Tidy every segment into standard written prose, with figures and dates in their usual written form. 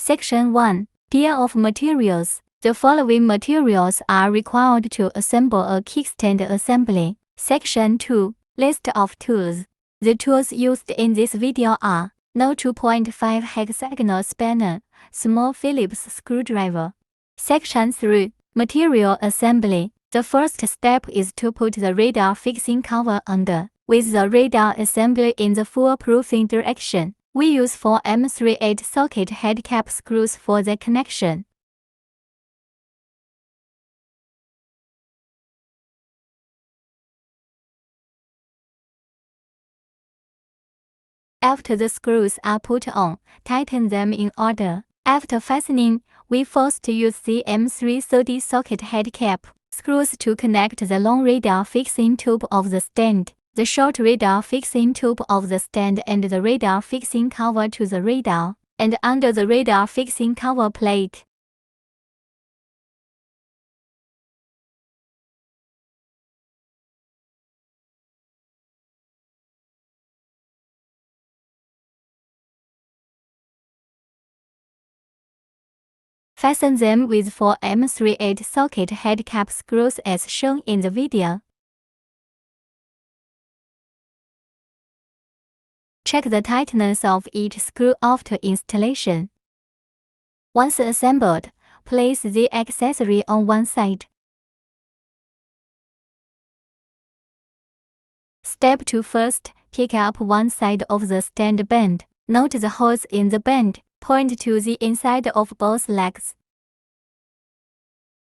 Section 1. Bill of materials. The following materials are required to assemble a kickstand assembly. Section 2. List of tools. The tools used in this video are no 2.5 hexagonal spanner, small Phillips screwdriver. Section 3. Material assembly. The first step is to put the radar fixing cover under. With the radar assembly in the foolproofing direction, we use 4 M38 socket head cap screws for the connection. After the screws are put on, tighten them in order. After fastening, we first use the M330 socket head cap screws to connect the long radar fixing tube of the stand, the short radar fixing tube of the stand and the radar fixing cover to the radar, and under the radar fixing cover plate. Fasten them with 4 M38 socket head cap screws as shown in the video. Check the tightness of each screw after installation. Once assembled, place the accessory on one side. Step 2. First, pick up one side of the stand band. Note the holes in the band. Point to the inside of both legs.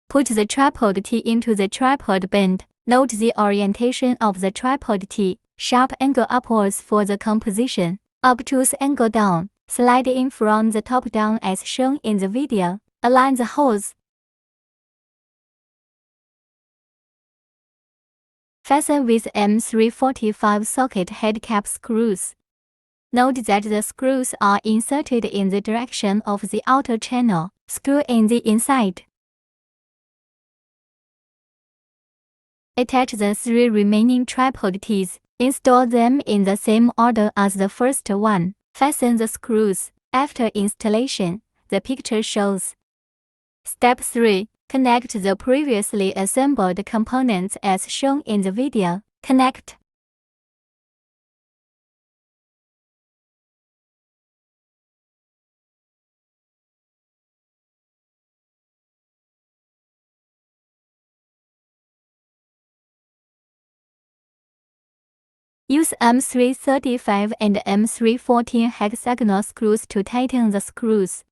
Put the tripod T into the tripod band. Note the orientation of the tripod T. Sharp angle upwards for the composition. Obtuse angle down. Slide in from the top down as shown in the video. Align the holes. Fasten with M345 socket head cap screws. Note that the screws are inserted in the direction of the outer channel. Screw in the inside. Attach the 3 remaining tripod teeth. Install them in the same order as the first one. Fasten the screws. After installation, the picture shows. Step 3. Connect the previously assembled components as shown in the video. Connect. Use M335 and M314 hexagonal screws to tighten the screws.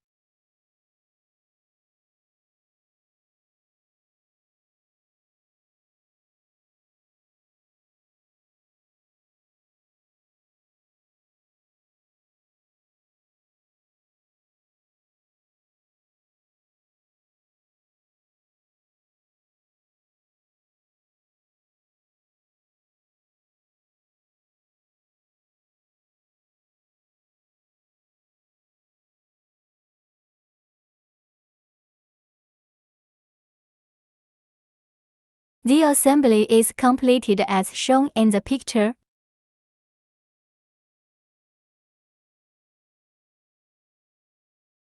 The assembly is completed as shown in the picture.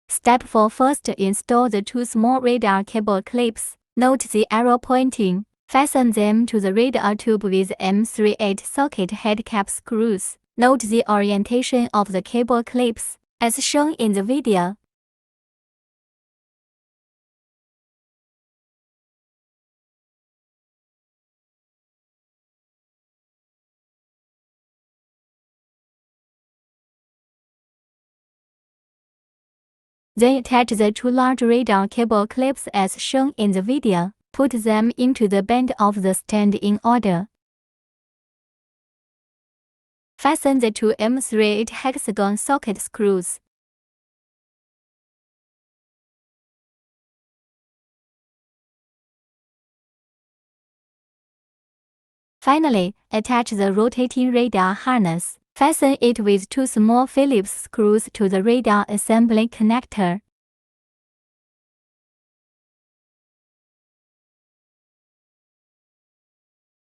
Step 4. First, install the 2 small radar cable clips. Note the arrow pointing. Fasten them to the radar tube with M38 socket head cap screws. Note the orientation of the cable clips, as shown in the video. Then attach the 2 large radar cable clips as shown in the video. Put them into the band of the stand in order. Fasten the 2 M38 hexagon socket screws. Finally, attach the rotating radar harness. Fasten it with 2 small Phillips screws to the radar assembly connector.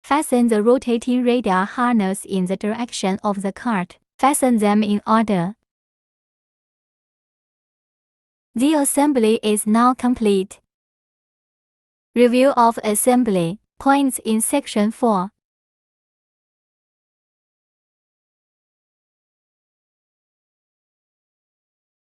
Fasten the rotating radar harness in the direction of the cart. Fasten them in order. The assembly is now complete. Review of assembly. Points in Section 4.